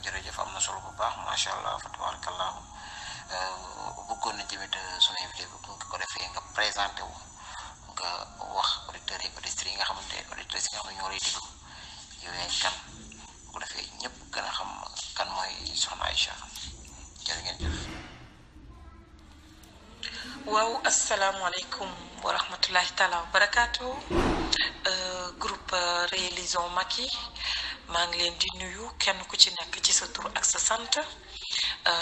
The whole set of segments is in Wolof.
jërëjëf am na solo bu baax macha allah fa tabarakallahu bëggoon nañ tamit sunu invité bi nga ko defee nga présenté wu nga wax auditeurs yi auditrices yi nga xamante auditrices yi nga xam ne ñoo lay déglu yow yaay kan bu ko defee ñëpp gën a xam kan mooy soxna Aïcha jërë ngeen jëf. waaw asalaamaaleykum wa rahmatullahi taala wa barakaatu groupe Réalisons Macky maa ngi leen di nuyu kenn ku ci nekk ci sa tur ak sa sant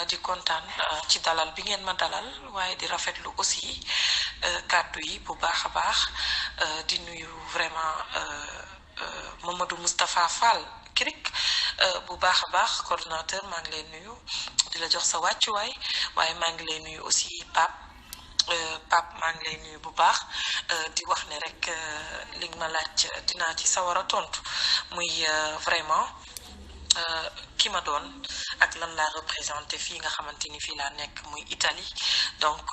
di kontaan ci dalal bi ngeen ma dalal waaye di rafetlu aussi kàddu yi bu baax a baax di nuyu vraiment Mamadou Moustapha Fall Kirik bu baax a baax coordonnateur maa ngi leen nuyu di la jox sa wàccuwaay waaye maa ngi leen nuyu aussi Pape maa ngi lay nuyu bu baax di wax ne rek li nga ma laaj dinaa ci sawar a tontu muy vraiment ki ma doon ak lan laa représenté fii nga xamante ni fii laa nekk muy Italie donc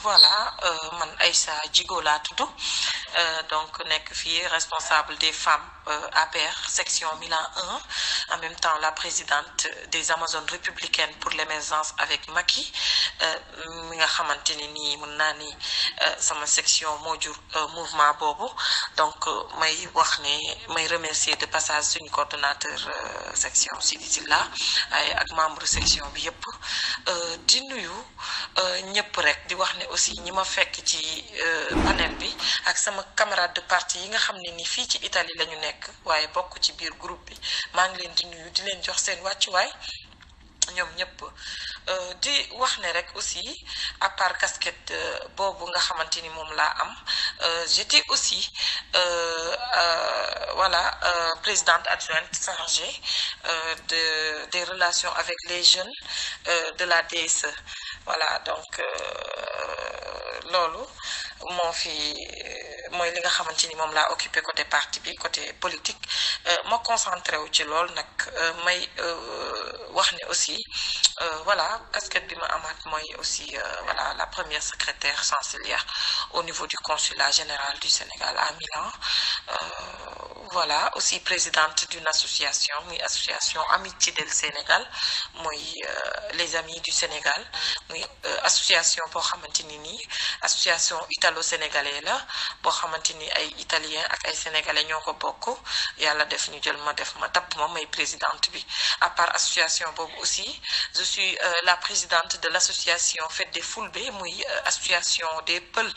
voilà man Aïssa Djigo laa tudd donc nekk fii responsable des femmes APR section Milan 1 en même temps la présidente des Amazones républicaines pour l'émergence avec Macky mi nga xamante ni nii mën naa ni sama section moo jur mouvement boobu donc may wax ne may remercier de passage suñu coordonnateur section Sidi Silla ay ak membre section bi yëpp di nuyu ñëpp rek di wax ne aussi ñi ma fekk ci panel bi ak sama camarade de parti yi nga xam ne ni fii ci Italie la ñu nekk waaye bokk ci biir groupe bi maa ngi leen di nuyu di leen jox seen wàccuwaay ñoom ñëpp di wax ne rek aussi à part casquette boobu nga xamante ni moom laa am j'étais aussi voilà présidente adjointe chargée des relations avec les jeunes de la DSE voilà donc loolu moo fi mooy li nga xamante ni moom laa occupé côté parti bi côté politique ma concentré wu ci lool nag may wax ne aussi voilà casquette bi ma amaat mooy aussi voilà la première secrétaire chancelière au niveau du consulat général du Sénégal à Milan voilà aussi présidente d'une association muy association Amitié del Sénégal muy les amis du Sénégal muy association boo xamante ni nii association italo-sénégalais la boo xamante ni ay italien ak ay sénégalais ñoo ko bokk yàlla def ñu jël ma def ma tabb ma may présidente bi à part association boobu aussi je suis la présidente de l'association Fête des Fulbe muy association des Pël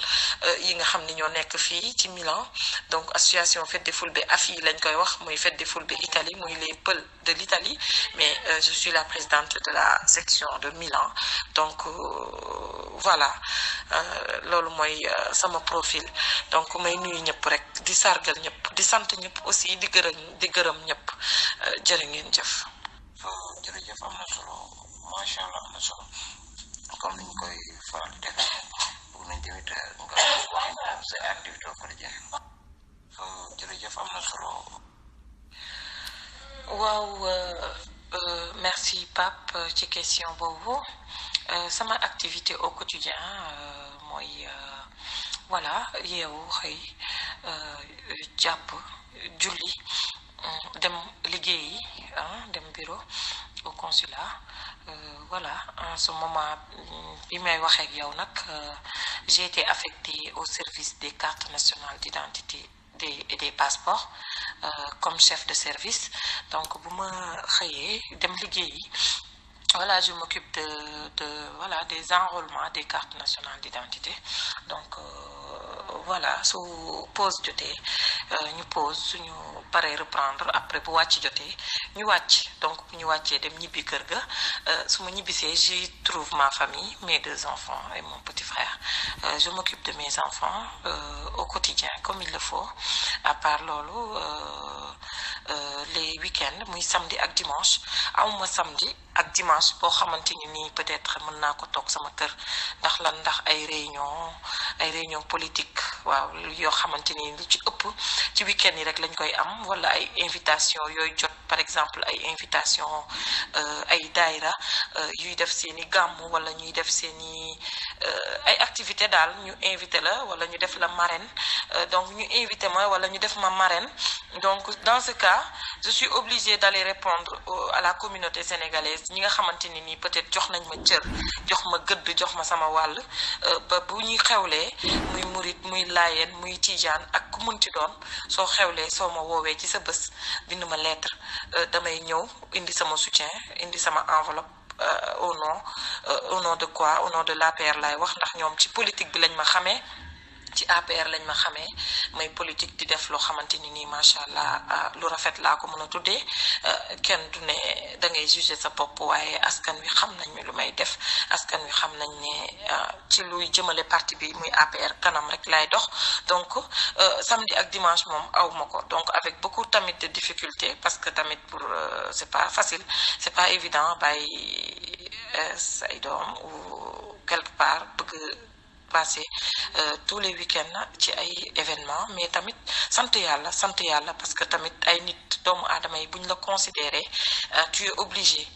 yi nga xam ni ñoo nekk fii ci Milan donc association Fête des Fulbe AFI lañ koy wax muy Fête des Fulbe Italie muy les Pël de l'Italie mais je suis la présidente de la section de Milan donc voilà loolu mooy sama profil donc may nuyu ñëpp rek di sargal ñëpp di sant ñëpp aussi di gërëm ñëpp jërë ngeen jëf. jërëjëf am na solo macha allah am na solo comme niñ koy faral di defee bëgg nañ tamit nga wax sa activité quotidienne jërëjëf am na solo. waaw merci Pape ci question boobu sama activité au quotidien mooy voilà yeewu xëy jàpp julli dem liggéeyi dem bureau au consulat voilà en ce moment bi may waxee ak yow nag j'ai été affectée au service des cartes nationales d'identité et des passeports comme chef de service donc bu ma xëyee dem liggéeyi voilà je m'occupe de voilà des enrôlements des cartes nationales d'identité donc voilà su pause jotee ñu pause suñu paree reprendre après bu wàcc jotee ñu wàcc donc bu ñu wàccee dem ñibbi kër ga su ma ñibbisee j'y trouve ma famille mes 2 enfants et mon petit frère je m'occupe de mes enfants au quotidien comme il le faut à part loolu les week-ends muy samedi ak dimanche amuma samedi ak dimanche boo xamante ni nii peut-être mën naa ko toog sama kër ndax ay réunion politique waaw yoo xamante ni li ci ëpp ci week-end yi rek lañ koy am wala ay invitation yooyu jot par exemple ay invitation ay daayra yuy def seeni gàmm wala ñuy def seeni ay activité daal ñu invité la wala ñu def la marraine donc ñu invité ma wala ñu def ma marraine Donc, dans ce cas, je suis obligée d'aller répondre à la communauté sénégalaise ñi nga xamante ni nii peut-être jox nañ ma cër jox ma gëdd jox ma sama wàll ba bu ñuy xewlee muy murit muy laayeen muy tijaan ak ku munti doon soo xewlee soo ma woowee ci sa bés bind ma lettre damay ñëw indi sama soutien indi sama enveloppe au nom de quoi au nom de l'APR laay wax ndax ñoom ci politique bi lañ ma xamee ci APR lañ ma xamee may politique di def loo xamante ni nii macha allah lu rafet laa ko mën a tuddee kenn du ne da ngay juger sa bopp waaye askan wi xam nañ lu may def askan wi xam nañ ne ci luy jëmale parti bi muy APR kanam rek lay dox donc samedi ak dimanche moom aw ma ko donc avec beaucoup tamit de difficultés parce que tamit pour c'est pas facile c'est pas évident bàyyi say doom ou quelque part bëgg passer tous les week-ends ci ay événements mais tamit sant yàlla parce que tamit ay nit doomu aadama yi buñ la considérer tu es obligé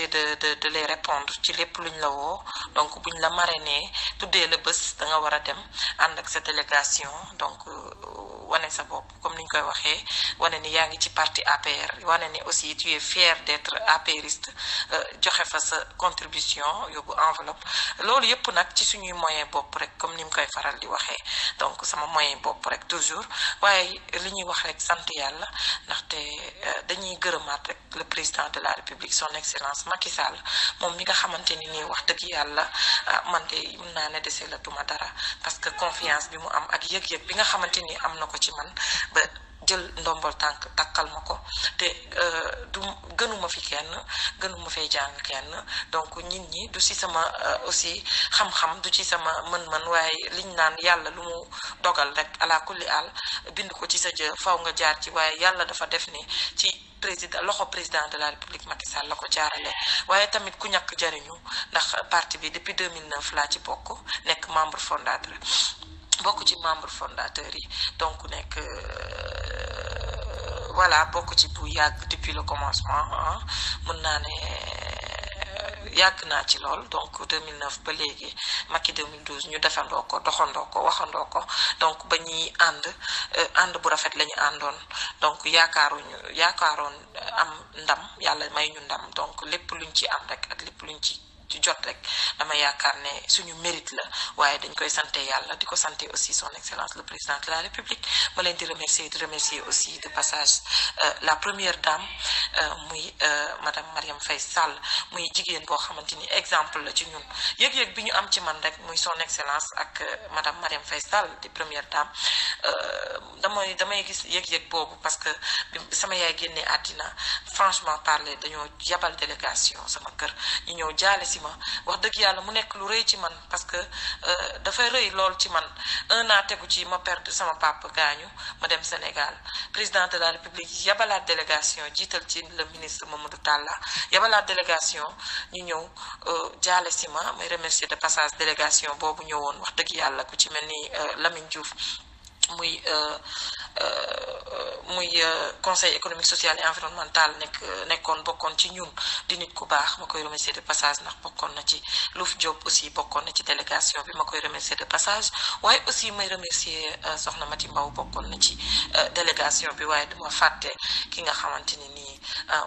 de les répondre ci lépp luñ la woo donc buñ la marrainer tuddee la bés da nga war a dem ànd ak sa délégation donc wane sa bopp comme niñ koy waxee wane ni yaa ngi ci parti APR wane ni aussi tu es fier d'être apériste joxe fa sa contribution yóbbu enveloppe loolu yëpp nag ci suñuy moyen bopp rek comme ni mu koy faral di waxee donc sama moyen bopp rek toujours waaye li ñuy wax rek sant yàlla ndaxte dañuy gërëmaat rek le président de la République son excellence Macky Sall moom mi nga xamante ni nii wax dëgg yàlla man de mën naa ne dese la tuma dara parce que confiance bi mu am ak yëg-yëg bi nga xamante ni am na ko ci man ba jël ndombol tànk takkal ma ko te du gënuma fi kenn gënuma fay jàng kenn donc nit ñi du ci sama aussi xam-xam du ci sama mën-mën waaye liñ naan yàlla lu mu dogal rek ala kulli al bind ko ci sa jë faw nga jaar ci waaye yàlla dafa def ni ci loxo président de la République Macky Sall la ko jaarale waaye tamit ku ñàkk jariñu ndax parti bi depuis 2009 laa ci bokk nekk membre fondateur bokk ci membre fondateur yi donc nekk voilà bokk ci bu yàgg depuis le commencement mën naa ne yàgg naa ci lool donc 2009 ba léegi Macky 2012 ñu defandoo ko doxandoo ko waxandoo ko donc ba ñuy ànd bu rafet la ñu àndoon donc yaakaaroon am ndam yàlla may ñu ndam donc lépp luñ ci am rek ak lépp luñ ci jot rek dama yaakaar ne suñu mérite la waaye dañ koy santé yàlla di ko santé aussi son excellence le président de la République ma leen di remercier aussi de passage la première dame muy madame Marième Faye Sall muy jigéen boo xamante ni exemple la ci ñun yëg-yëg bi ñu am ci man rek muy son excellence ak madame Marième Faye Sall di première dame damay gis yëg-yëg boobu parce que bi sama yaay génnee àddina franchement parler dañoo yabal délégation sama kër ñu ñëw jaale si ma wax dëgg yàlla mu nekk lu rëy ci man parce que dafay rëy lool ci man un an tegu ci ma perdre sama papa gaañu ma dem Sénégal président de la République yabalaat délégation jiital ci le ministre Mamadou Talla yabalaat délégation ñu ñëw jaale si ma may remercier de passage délégation boobu ñëwoon wax dëgg yàlla ku ci mel ni Lamine Diouf muy conseil économique social et environnemental nekkoon bokkoon ci ñun di nit ku baax ma koy remercier de passage ndax bokkoon na ci Louf Diop aussi bokkoon na ci délégation bi ma koy remercier de passage waaye aussi may remercier soxna Mati Mbaw bokkoon na ci délégation bi waaye duma fàtte ki nga xamante ni nii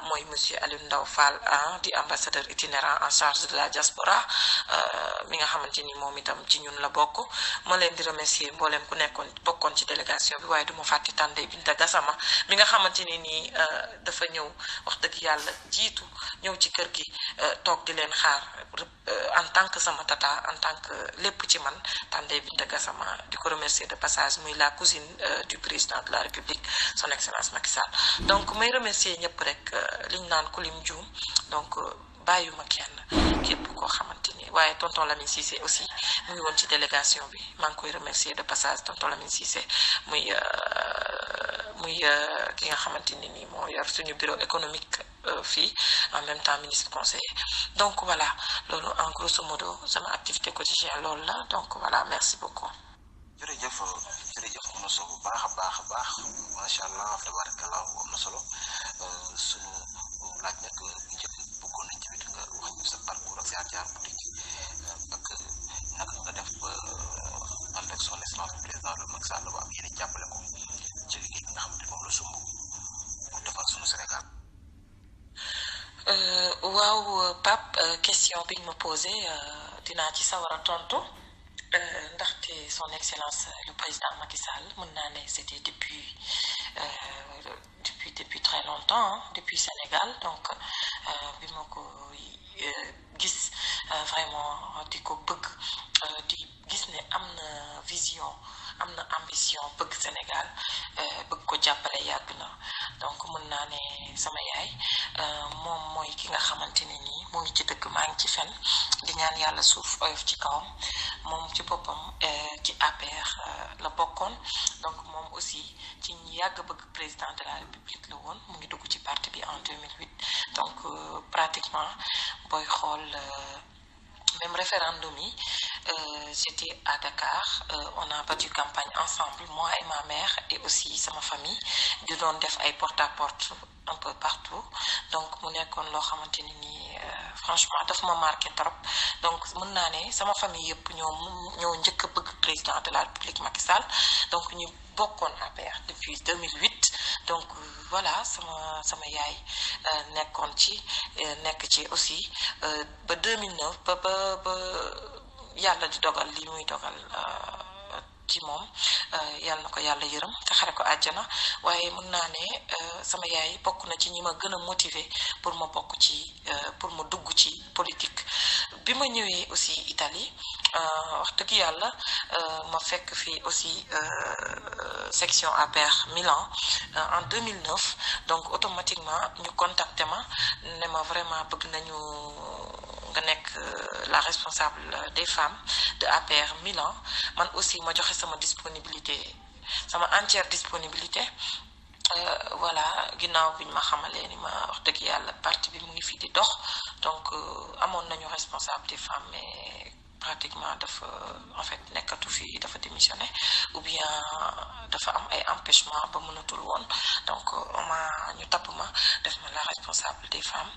mooy monsieur Aliou Ndaw Fall di ambassadeur itinérant en charge de la diaspora mi nga xamante ni moom itam ci ñun la bokk ma leen di remercier mbooleem ku bokkoon ci délégation bi waaye duma fàtte Tande Binta Gassama mi nga xamante ni nii dafa ñëw wax dëgg yàlla jiitu ñëw ci kër gi toog di leen xaar en tant que sama tata en tant que lépp ci man Tande Binta Gassama di ko remercier de passage muy la cousine du président de la République son excellence Macky Sall donc may remercier ñëpp rek liñ naan ku lim juum donc bàyyuma kenn képp koo xamante ni waaye tonton Lamine Cissé aussi mu ngi woon ci délégation bi maa ngi koy remercier de passage tonton Lamine Cissé muy ki nga xamante ni nii moo yor suñu bureau économique fii en même temps ministre conseiller donc voilà loolu en grosso modo sama activité quotidienne loolu la donc voilà merci beaucoup. jërëjëf am na solo bu baax a baax macha allah tabarakallah am na solo suñu laaj nag bu njëkk bëggoon nañ tamit nga wax ñu sa parcours ak sa jaar politique ak naka nga def ba ànd ak son excellence président Macky Sall ba am yéen jàppale ko ci liggéey bi nga xamante moom la waaw Pape question bi ñu ma posé dinaa ci sawar a tontu ndaxte son excellence le président Macky Sall mën naa ne c'était depuis très longtemps hein, depuis Sénégal donc bi ma ko gis vraiment di ko bëgg di gis ne am na vision am na ambition bëgg Sénégal bëgg ko jàppale yàgg na donc mën naa ne sama yaay moom mooy ki nga xamante ne nii mu ngi ci dëgg maa ngi ci fen di ñaan yàlla suuf oyof ci kawam moom ci boppam ci APR la bokkoon donc moom aussi ci ñi yàgg bëgg président de la République la woon mu ngi dugg ci parti bi en 2008 donc pratiquement booy xool même référendum yi j'étais à Dakar on a battu campagne ensemble moi et ma mère et aussi sama famille di doon def ay porte-à-porte un peu partout donc mu nekkoon loo xamante ni nii franchement daf ma marqué trop donc mën naa ne sama famille yëpp ñoo njëkk a bëgg président de la République Macky Sall donc ñu bokkoon APR depuis 2008 donc voilà sama yaay nekkoon ci nekk ci aussi ba 2009 ba yàlla di dogal li muy dogal ci moom yàlla na ko yàlla yërëm te xare ko àjjana waaye mën naa ne sama yaay bokk na ci ñi ma gën a motiver pour ma bokk ci pour ma dugg ci politique bi ma ñëwee aussi Italie wax dëgg yàlla ma fekk fii aussi section APR Milan en 2009 donc automatiquement ñu contacté ma ne ma vraiment bëgg nañu nga nekk la responsable des femmes de APR Milan man aussi ma joxe sama disponibilité sama entière disponibilité voilà ginnaaw biñ ma xamalee ni ma wax dëgg yàlla parti bi mu ngi fii di dox donc amoon nañu responsable des femmes mais pratiquement dafa en fait nekkatu fii dafa démissionné ou bien dafa am ay empêchement ba mënatul woon donc ñu tapp ma def ma la responsable des femmes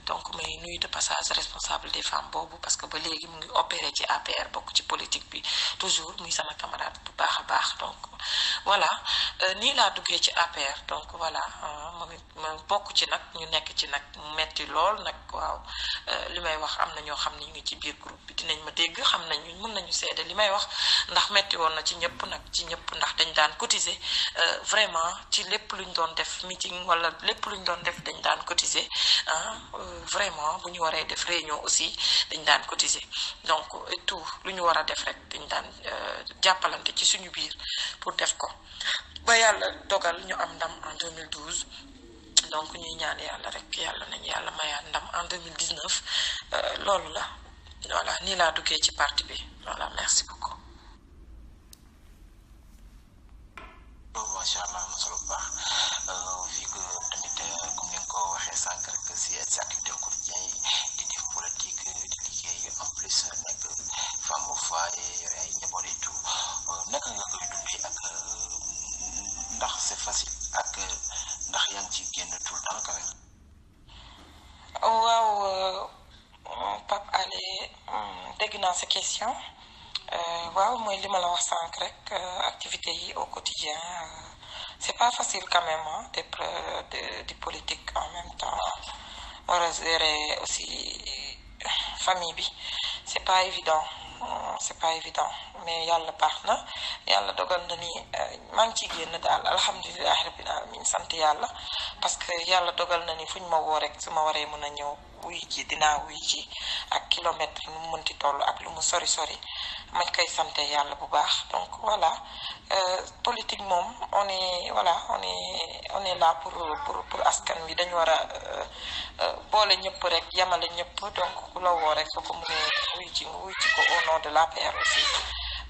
donc may nuyu de passage responsable des femmes boobu parce que ba léegi mu ngi opéré ci APR bokk ci politique bi toujours muy sama camarade bu baax a baax donc voilà nii laa duggee ci APR donc voilà ma bokk ci nag ñu nekk ci nag mu metti lool nag waaw li may wax am na ñoo xam ne ñu ngi ci biir groupe bi dinañ ma dégg xam nañu mën nañu seede li may wax ndax metti woon na ci ñëpp nag ci ñëpp ndax dañ daan cotiser vraiment ci lépp luñ doon def meeting wala lépp luñ doon def dañ daan cotiser vraiment bu ñu waree def réunion aussi dañ daan cotiser donc et tout lu ñu war a def rek dañ daan jàppalante ci suñu biir pour def ko ba yàlla dogal ñu am ndam en 2012 donc ñuy ñaan yàlla rek yàlla nañu yàlla mayaat ndam en 2019 loolu la voilà nii laa duggee ci parti bi voilà merci beaucoup. macha allah am na solo bu baax fii que tamit comme ni nga ko waxee sànq rek si activité quotidien yi di def politique di liggéey en plus nekk femme au foyer yore ay njaboot et tout naka nga koy dundee ak ndax c'est facile ak ndax yaa ngi ci génn tout le temps quand même. waaw Pape Alé dégg naa sa question waaw mooy li ma la wax sànq rek activité yi au quotidien c'est pas facile quand même hein, de politique en même temps war a gérer aussi famille bi c'est pas évident mais yàlla baax na yàlla dogal na ni maa ngi ciy génn daal alhamdulilah rabbil alamin sant yàlla parce que yàlla dogal na ni fu ñu ma woo rek su ma waree mën a ñëw wuy ji dinaa wuy ji ak kilomètre lu mu mënti toll ak lu mu sori sori mañ koy sante yàlla bu baax donc voilà politique moom on est là pour askan wi dañu war a boole ñëpp rek yamale ñëpp donc ku la woo rek soo ko mënee wuy ji nga wuy ji ko au nom de l'APR aussi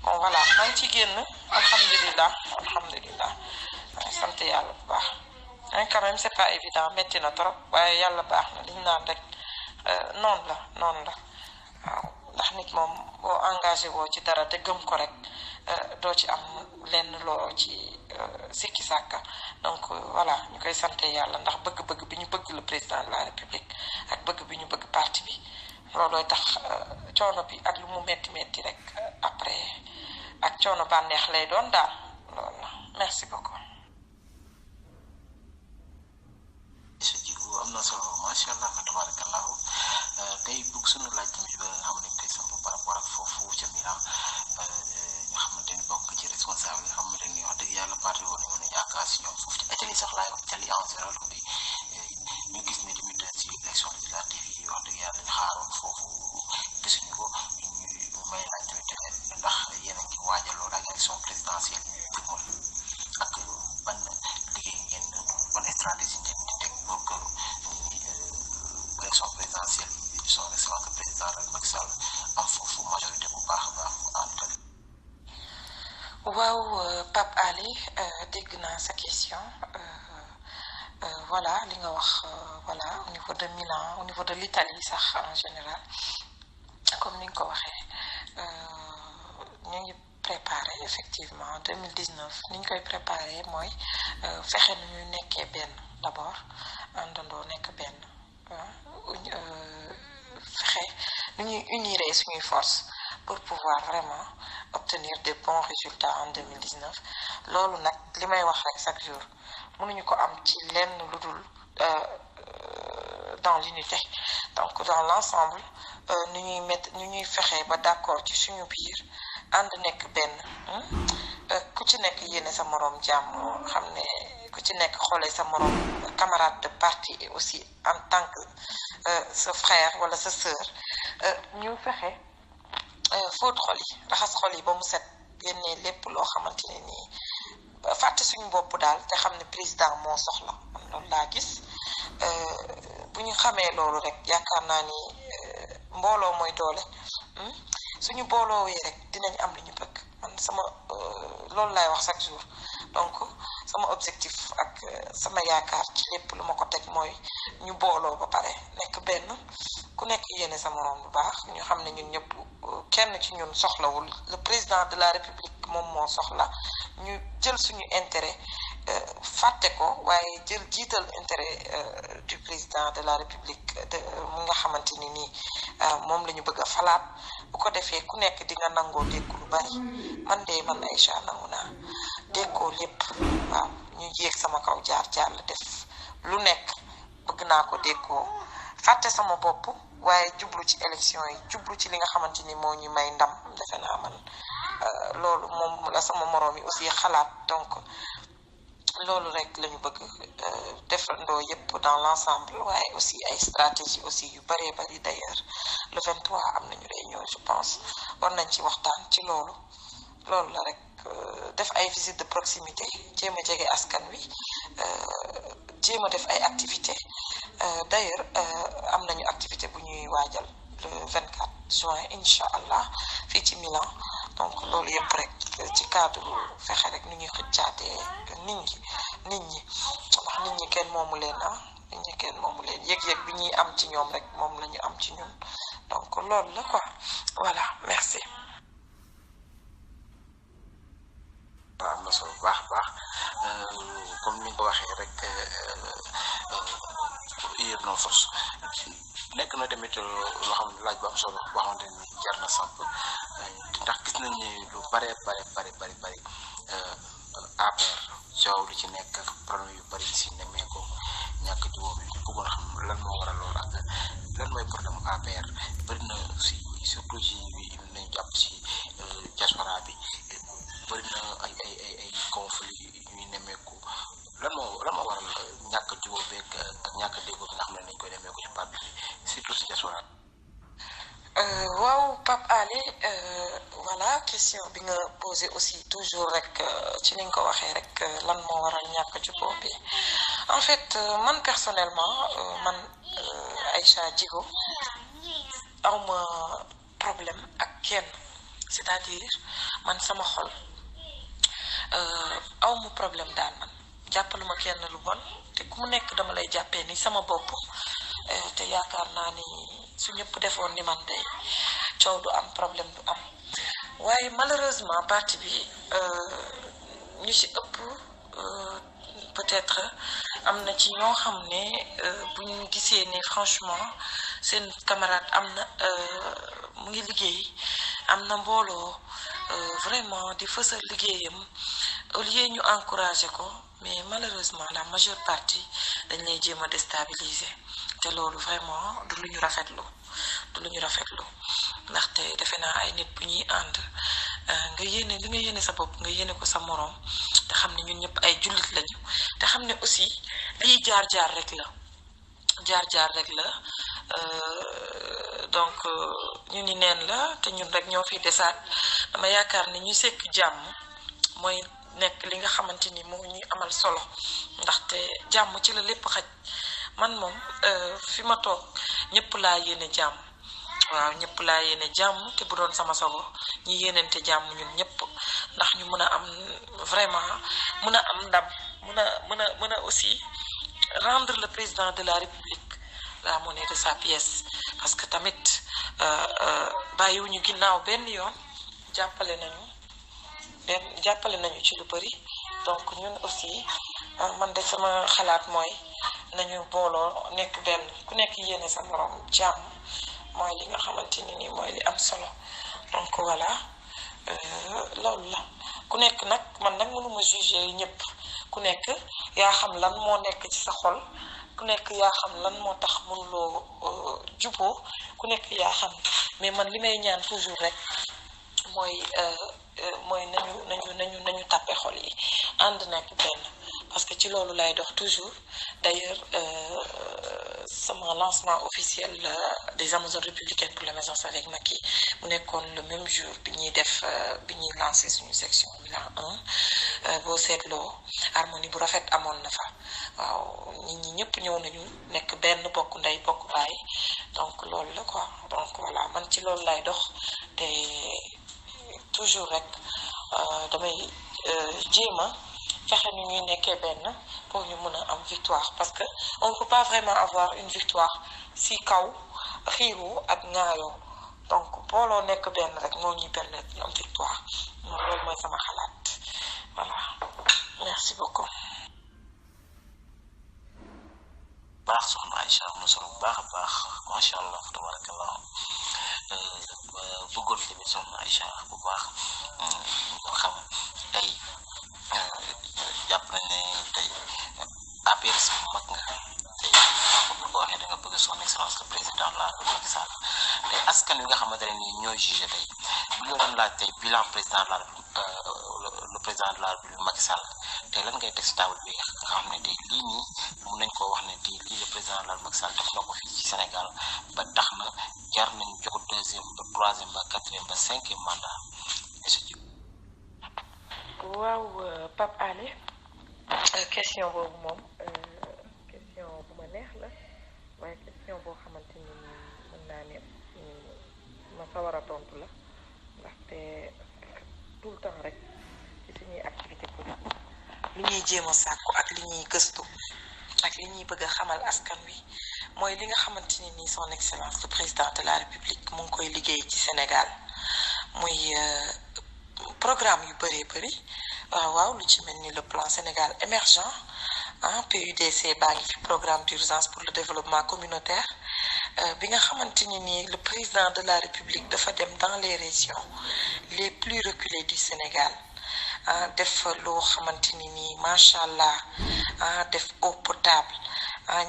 bon voilà maa ngi ci génn alhamdulilah sant yàlla bu baax quand même c'est pas évident métti na trop waaye yàlla baax na liñ naan rek noonu la waaw ndax nit moom boo engagé woo ci dara te gëm ko rek doo ci am lenn loo ci sikki sàkka donc voilà ñu koy sante yàlla ndax bëgg-bëgg bi ñu bëgg le président de la république ak bëgg bi ñu bëgg parti bi loolooy tax coono bi ak lu mu metti rek après ak coono bànneex lay doon daal loolu la merci beaucoup. am na solo macha allah sunu laaj tamit ba nga xam ne koy samp par rapport ak foofu ca Milan nga xamante ni bokk ci responsable nga xamante ni wax dëgg yàlla parti woon nañu mën a yaakaar si ñoom foofu ci Italie sax laay wax Italie en général bi ñu gis ne tamit ci élection législative yi wax dëgg yàlla ñu xaaroon foofu gisuñu ko ñu may laaj tamit ndax yéen a ngi waajal loolu ak élection présidentielle yi ñu ak ban liggéey ngeen ban stratégie ngeen di teg pour que élection présidentielle yi son excellence président Macky Sall am foofu majorité bu baax a baax en Italie. waaw Pape Ali dégg naa sa question voilà li nga wax voilà au niveau de Milan au niveau de l'Italie sax en général comme ni nga ko waxee ñu ngi préparé effectivement 2019 ni ñu koy préparé mooy fexe nu ñu nekkee benn d'abord àndandoo nekk benn fexe nu ñuy unir suñuy force pour pouvoir vraiment obtenir des bons résultats en 2019 loolu nag li may wax rek chaque jour mënuñu ko am ci lenn lu dul dans l'unité donc dans l'ensemble nu ñuy fexe ba d'accord ci suñu biir ànd nekk benn ku ci nekk yéene sa moroom jàmm xam ne ku ci nekk xoolee sa moroom camarade de parti et aussi en tant que sa frère wala sa sœur ñu fexe fóot xol yi raxas xol yi ba mu set génnee lépp loo xamante ne nii fàtte suñu bopp daal te xam ne président moo soxla man loolu laa gis bu ñu xamee loolu rek yaakaar naa ni mbooloo mooy doole suñu booloowee rek dinañ am li ñu bëgg man sama loolu laay wax chaque jour donc sama objectif ak sama yaakaar ci lépp lu ma ko teg mooy ñu booloo ba pare nekk benn ku nekk yéene sa moroom bu baax ñu xam ne ñun ñëpp kenn ci ñun soxlawul le président de la république moom moo soxla ñu jël suñu intérêt fàtte ko waaye jël jiital intérêt du président de la république mu nga xamante ni nii moom la ñu bëgg a falaat bu ko defee ku nekk di nga nangoo dékku lu bari man Aïcha nangu naa dékkoo lépp waaw ñu yéeg sama kaw jaar la def lu nekk bëgg naa ko dékkoo fàtte sama bopp waaye jublu ci élection yi jublu ci li nga xamante ni moo ñu may ndam defe naa man loolu moom la sama moroom yi aussi xalaat donc loolu rek lañu bëgg defandoo yépp dans l'ensemble waaye aussi ay stratégie aussi yu bëree bëri d'ailleurs le 23 am nañu réunion je pense war nañ ci waxtaan ci loolu la rek def ay visite de proximité jéem a jege askan wi jéem a def ay activités d'ailleurs am nañu activité bu ñuy waajal le 24 juin incha allah fii ci Milan donc loolu yëpp rek ci cadre fexe rek nu ñuy xëccaatee nit ñi ndax nit ñi kenn moomu leen nit ñi kenn moomu leen yëg-yëg bi ñuy am ci ñoom rek moom la ñu am ci ñun donc loolu la quoi voilà merci. waaw am na solo bu baax comme ni nga ko waxee rek yéen non force nekk na tamit loo xam ne laaj bu am solo boo xamante ni jar na samp ndax gis nañ ni lu bari APR coow li ci nekk ak problème yu bari si nemee ko ñàkk jiwoo bi ñu bëggoon xam lan moo waral loolu ak lan mooy problème APR bëri na si surtout ci nañu jàpp si diaspora bi bëri na ay conflit ñuy nemmeeku lan moo waral ñàkk jiwoo beeg ak ñàkk déggoo bi nga xam ne nañ koy nemmeeku ci parti bi surtout si diaspora bi. waaw Pape Ali voilà question bi nga posé aussi toujours rek ci ni nga ko waxee rek lan moo waral ñàkk juboo bi en fait man personnellement man Aïcha Djigo awma problème ak kenn c'est-à-dire man sama xol awma problème daal man jàppaluma kenn lu bon te ku mu nekk dama lay jàppee ni sama bopp te yaakaar naa ni su ñëpp defoon ni man day coow du am problème du am waaye malheureusement parti bi ñu ci ëpp peut-être am na ci ñoo xam ne bu ñu gisee ne franchement seen camarade am na mu ngi liggéey am na mbooloo vraiment di fësal liggéeyam au lieu ñu encourager ko mais malheureusement la majeure partie dañ lay jéem a déstabiliser te loolu vraiment du lu ñu rafetlu du lu ñu rafetlu ndaxte defe naa ay nit bu ñuy ànd nga yéene li nga yéene sa bopp nga yéene ko sa moroom te xam ne ñun ñëpp ay jullit lañu te xam ne aussi lii jaar-jaar rek la donc ñu ni neen la te ñun rek ñoo fi desaat dama yaakaar ni ñu sekk jàmm mooy nekk li nga xamante ni moo ñuy amal solo ndaxte jàmm ci la lépp xaj man moom fi ma toog ñëpp laa yéene jàmm waaw ñëpp laa yéene jàmm te bu doon sama sago ñi yéenente jàmm ñun ñëpp ndax ñu mën a am vraiment mën a am ndam mën a aussi rendre le président de la République la monnaie de sa pièce parce que tamit bàyyiwuñu ginnaaw benn yoon jàppale nañu ci lu bari donc ñun aussi man de sama xalaat mooy nañu booloo nekk benn ku nekk yéene sa morom jàmm mooy li nga xamante ni nii mooy li am solo donc voilà loolu la ku nekk nag man nag mënuma juger ñëpp ku nekk yaa xam lan moo nekk ci sa xol ku nekk yaa xam lan moo tax mënuloo juboo ku nekk yaa xam mais man li may ñaan toujours rek mooy nañu tàppe xol yi ànd nekk benn parce que ci loolu lay dox toujours d'ailleurs sama lancement officiel des Amazones républicaines pour l'émergence avec Macky mu nekkoon le même jour bi ñuy lancé suñu section Milan 1 boo seetloo harmonie bu rafet amoon na fa waaw nit ñi ñëpp ñëw nañu nekk benn bokk ndey bokk baay donc loolu la quoi donc voilà man ci loolu lay dox te toujours rek damay jéema fexe ni ñuy nekkee benn pour ñu mën a am victoire parce que on ne peut pas vraiment avoir une victoire si kaw xiiru ak ŋaayoo donc booloo nekk benn rek moo ñuy permettre ñu am victoire moom loolu mooy sama xalaat voilà merci beaucoup. baax soxna Aïcha am na solo bu baax a baax macha allah tabarakallah bëggoon tamit soxna Aïcha bu baax nga xam tey jàpp nañ ne tey APR bu mag nga tey bu ko waxee da nga bëgg son excellence le président de la Macky Sall tey askan wi nga xamante ne nii ñooy jugé tey bu ñu doon laaj tey bilan président de la le président de la République Macky Sall tey lan ngay teg si table bi nga xam ne tey lii nii mun nañ koo wax ne tey lii le président de la Macky Sall def na ko fii ci Sénégal ba tax na jar nañ jox deuxième ba troisième ba quatrième ba cinquième mandat. waaw Pape Alé question boobu moom question bu ma neex la waaye question boo xamante ni mën naa ne ma sawar a tontu la ndaxte tout le temps rek ci suñuy activité politique li ñuy jéem a sàkku ak li ñuy gëstu ak li ñuy bëgg a xamal askan wi mooy li nga xamante ni nii son excellence le président de la République mu ngi koy liggéey ci Sénégal muy programme yu bëree bëri waaw lu ci mel ni le plan Sénégal émergent PUDC baa ngi fi programme d'urgence pour le développement communautaire bi nga xamante ni nii le président de la République dafa dem dans les régions les plus reculées du Sénégal def loo xamante ni nii macha allah def eau potable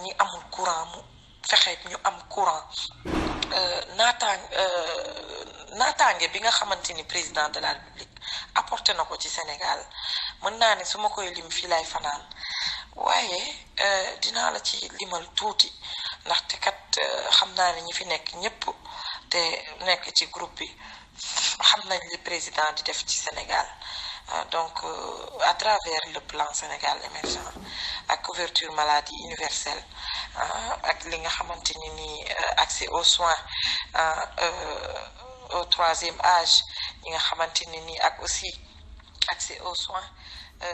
ñi amul courant mu fexe ñu am courant naataange bi nga xamante ni président de la République apporté na ko ci Sénégal mën naa ne su ma koy lim fii lay fanaan waaye dinaa la ci limal tuuti ndaxte kat xam naa ne ñi fi nekk ñëpp te nekk ci groupe bi xam nañ li président di def ci Sénégal donc à travers le plan Sénégal émergent ak couverture maladie universelle ak li nga xamante ni nii accès aux soins au troisième âge ñi nga xamante ni nii ak aussi accès aux soins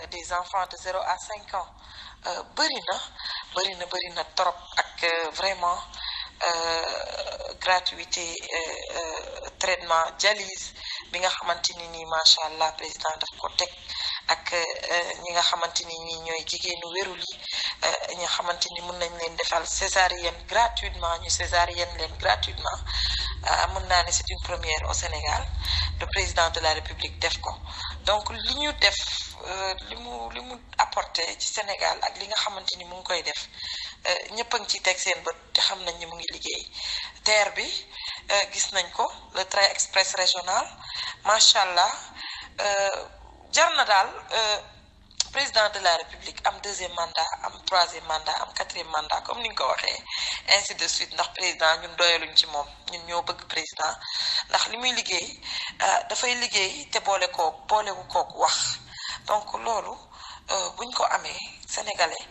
des enfants de 0 à 5 ans bëri na trop ak vraiment gratuité traitement dialyse bi nga xamante ni nii macha allah président daf ko teg ak ñi nga xamante ni nii ñooy jigéenu wérul yi ñi nga xamante ni mën nañ leen defal césarienne gratuitement ñu césarienne leen gratuitement mën naa ne c'est une première au Sénégal le président de la République def ko donc li ñu def li mu apporté ci Sénégal ak li nga xamante ni mu ngi koy def ñëpp a ngi ciy teg seen bët te xam nañ ni mu ngi liggéey TER bi gis nañ ko le train express régional macha allah jar na daal président de la république am deuxième mandat am troisième mandat am quatrième mandat comme ni nga ko waxee ainsi de suite ndax président ñun doyaluñ ci moom ñun ñoo bëgg président ndax li muy liggéey dafay liggéey te boolewu kooku wax donc loolu buñ ko amee sénégalais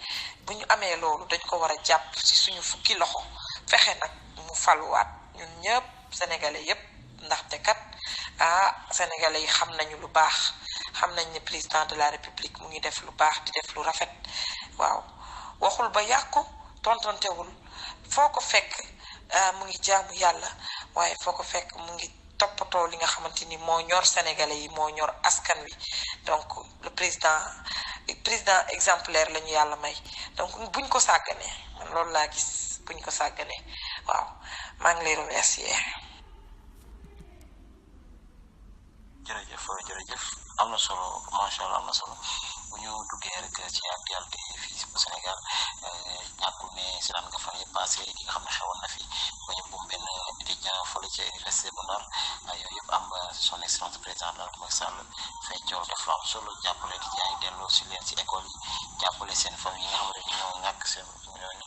bu ñu amee loolu dañ ko war a jàpp ci suñu fukki loxo fexe nag mu faluwaat ñun ñëpp sénégalais yépp ndaxte kat sénégalais yi xam nañu lu baax xam nañ ne président de la république mu ngi def lu baax di def lu rafet waaw waxul ba yàqu tontontewul foo ko fekk mu ngi jaamu yàlla waaye foo ko fekk mu ngi toppatoo li nga xamante ni moo ñor sénégalais yi moo ñor askan wi donc le président exemplaire la ñu yàlla may donc buñ ko sàgganee man loolu laa gis buñ ko sàgganee waaw maa ngi lay remercier. jërëjëf am na solo macha allah am na solo bu ñu duggee rek ci actualité fii ci Sénégal ñàkkul ne si daan nga fan yëpp passé li nga xam ne xewoon na fi ba ñu buum benn étudiant fële ca université bu Ndar yooyu yëpp am son excellence président de la République Sall fay coow def lu am solo jàppale étudiants yi delloo si leen si école yi jàppale seen famille yi nga xam ne ñoo ñàkk seen ñooñu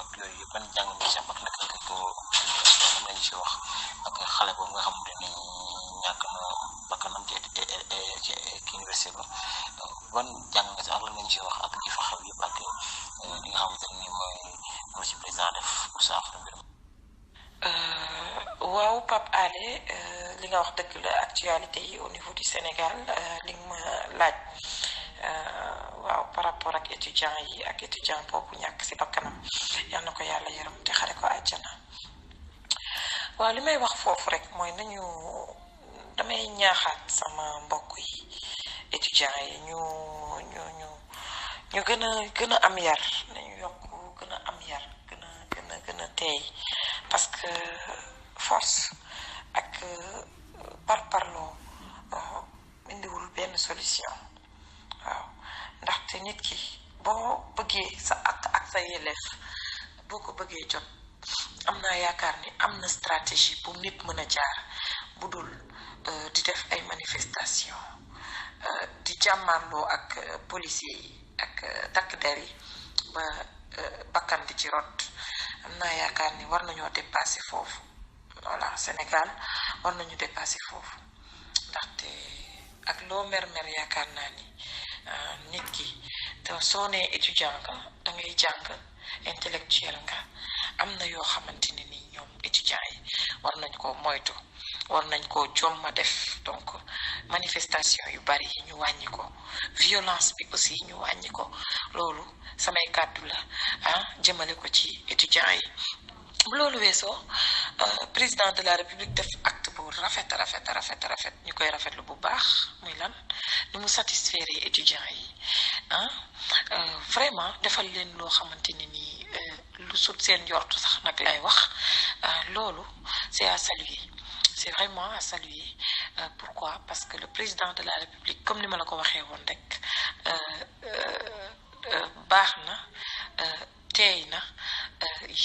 ak yooyu yëpp ban jàng mi si am ak naka nga ko mën nañu si wax ak xale boobu nga xam ne ñàkk na bakkanam ci université ba ban jàng nga si ak lan nga ñu si wax ak li fa xew yëpp ak li nga xamante ne mooy lu ci président def pour saafara mbir mi. waaw Pape Alé li nga wax dëgg la actualité yi au niveau du Sénégal li nga ma laaj waaw par rapport ak étudiants yi ak étudiant boobu ñàkk si bakkanam yal na ko yàlla yërëm te xare ko àjjana waaw li may wax foofu rek mooy damay ñaaxaat sama mbokk yi étudiants yi ñu gën a am yar nañu yokk gën a am yar gën a teey parce que force ak parparloo indiwul benn solution waaw ndaxte nit ki boo bëggee sa ak sa yelleef boo ko bëggee jot am naa yaakaar ni am na stratégie bu nit mën a jaar bu dul di def ay manifestation di jàmmarloo ak policiers yi ak takk der yi ba bakkan di ci rot am naa yaakaar ni war nañoo dépasser foofu voilà Sénégal war nañu dépasser foofu ndaxte ak loo mer yaakaar naa ni nit ki te soo nee étudiant nga dangay jàng intellectuel nga am na yoo xamante ne ni ñoom étudiants yi war nañ koo moytu war nañ koo jomma def donc manifestation yu bari yi ñu wàññi ko violence bi aussi ñu wàññi ko loolu samay kàddu la jëmale ko ci étudiants yi bu loolu weesoo président de la république def acte bu rafet ñu koy rafetlu bu baax muy lan ni mu satisfaire étudiants yi vraiment defal leen loo xamante ne nii lu sut seen njortu sax nag lay wax loolu c'est à saluer c'est vraiment à saluer pourquoi parce que le président de la république comme ni ma la ko waxee woon rek baax na teey na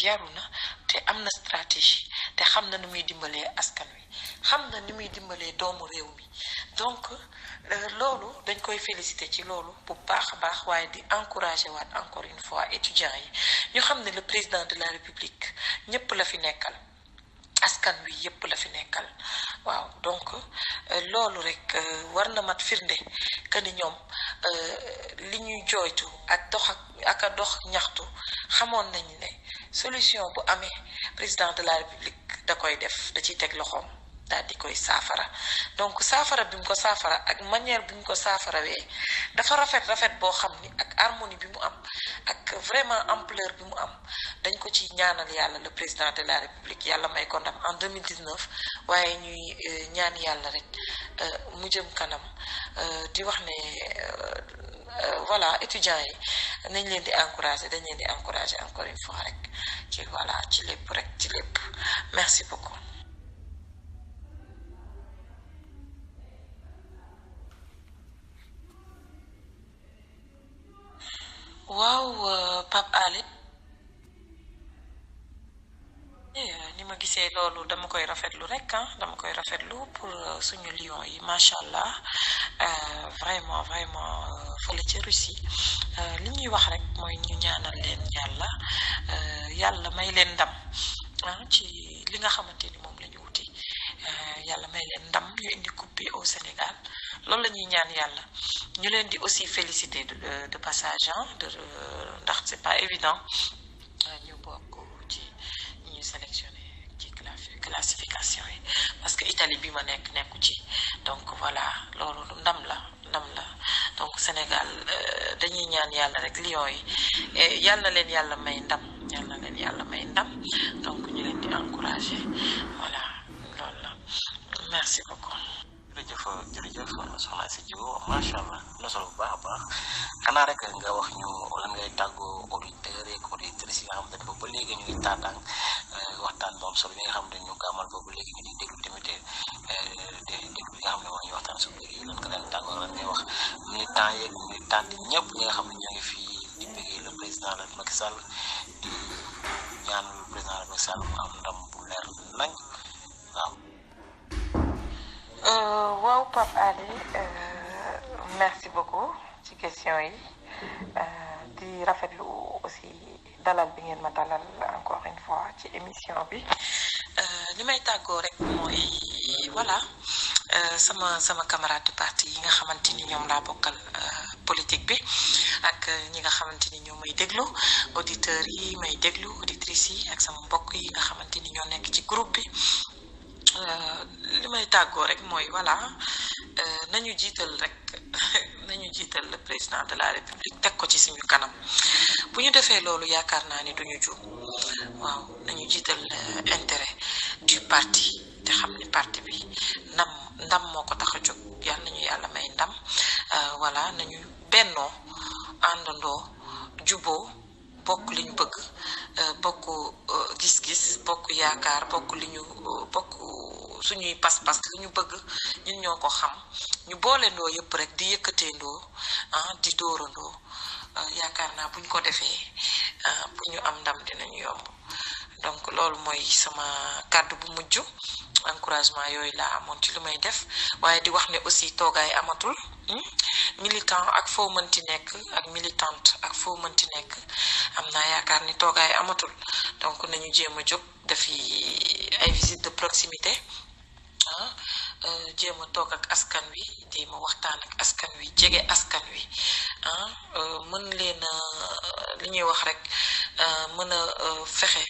yaru na te am na stratégie te xam na ni muy dimbalee askan wi xam na ni muy dimbalee doomu réew mi donc loolu dañ koy féliciter ci loolu bu baax a baax waaye di encourager waat encore une fois étudiants yi ñu xam ne le président de la république ñëpp la fi nekkal askan wi yëpp la fi nekkal waaw donc loolu rek war na mat firnde que ni ñoom li ñuy jooytu ak a dox ñaxtu xamoon nañu ne solution bu amee président de la république da koy def da ciy teg loxoom daal di koy saafara donc saafara bi mu ko saafara ak manière bi mu ko saafarawee dafa rafet boo xam ni ak harmonie bi mu am ak vraiment ampleur bi mu am dañ ko ci ñaanal yàlla le président de la république yàlla may ko ndam en 2019 waaye ñuy ñaan yàlla rek mu jëm kanam di wax ne voilà étudiants yi nañ leen di encourager dañ leen di encourager encore une fois rek ci voilà ci lépp merci beaucoup. waaw Pape Alé ni ma gisee loolu dama koy rafetlu rek dama koy rafetlu pour suñu lion yi macha allah vraiment fële ca Russie li ñuy wax rek mooy ñu ñaanal leen yàlla may leen ndam ci li nga xamante ni moom la ñu wuti yàlla may leen ndam ñu indi coupe bi au Sénégal loolu la ñuy ñaan yàlla ñu leen di aussi féliciter de passage ndax c'est pas évident ñu bokk ci ñu sélectionné ci classification yi parce que Italie bi ma nekku ci donc voilà loolu ndam la donc Sénégal dañuy ñaan yàlla rek Lions yi yàlla na leen yàlla may ndam donc ñu leen di encourager voilà loolu la merci beaucoup. jërëjëf soxna si Djibo macha allah na solo bu baax a baax xanaa rek nga wax ñu lan ngay tàggoo auditeurs ak auditrices yi nga xam ne boobu ba léegi ñu ngi taataan waxtaan moom solo bi nga xam ne ñu ngi ko amal boobu léegi ñu di déglu tamit déglu li nga xam ne moo ñu waxtaan su bëri lan nga leen tàggoo lan ngay wax militant yeeg militant ñëpp ñi nga xam ne ñoo ngi fii di bëggee le président la Macky Sall di ñaan le président la Macky Sall mu am ndam bu leer nañ waaw. waaw Pape Alé merci beaucoup ci question yi di rafetlu aussi dalal bi ngeen ma dalal encore une fois ci émission bi li may tàggoo rek mooy voilà sama camarade de parti yi nga xamante ni ñoom laa bokkal politique bi ak ñi nga xamante ni ñoo may déglu auditeurs yi may déglu auditrices yi ak sama mbokk yi nga xamante ni ñoo nekk ci groupe bi li may tàggoo rek mooy voilà nañu jiital le président de la république teg ko ci suñu kanam bu ñu defee loolu yaakaar naa ni duñu juum waaw nañu jiital intérêt du parti te xam ni parti bi ndam moo ko tax a jóg yàlla nañu yàlla may ndam voilà nañu bennoo àndandoo juboo bokk li ñu bëgg bokk gis-gis bokk yaakaar bokk suñuy pas-pas li ñu bëgg ñun ñoo ko xam ñu boolendoo yëpp rek di yëkkateendoo di dóorandoo yaakaar naa buñ ko defee bu ñu am ndam dinañu yomb donc loolu mooy sama kàddu bu mujj encouragement yooyu laa amoon ci lu may def waaye di wax ne aussi toogaay amatul militant ak foo mënti nekk ak militante ak foo mënti nekk am naa yaakaar ni toogaay amatul donc nañu jéem a jóg defi ay visite de proximité jéem a toog ak askan wi jéem a waxtaan ak askan wi jege askan wi mën leen li ñuy wax rek mën a fexe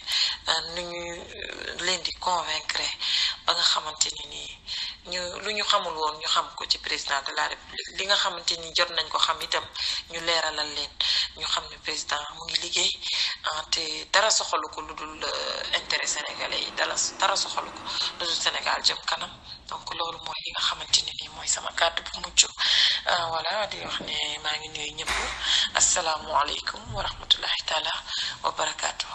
nu ñu leen di convaincre ba nga xamante ni nii lu ñu xamul woon ñu xam ko ci président de la république li nga xamante ni jot nañ ko xam itam ñu leeralal leen ñu xam ne président mu ngi liggéey te dara soxalu ko lu dul intérêt sénégalais yi dara soxalu ko lu dul Sénégal jëm kanam donc loolu mooy li nga xamante ni nii mooy sama kàddu bu mujj voilà di wax ne maa ngi nuyu ñëpp asalaamualeykum wa rahmatullahi taala wa barakaatu.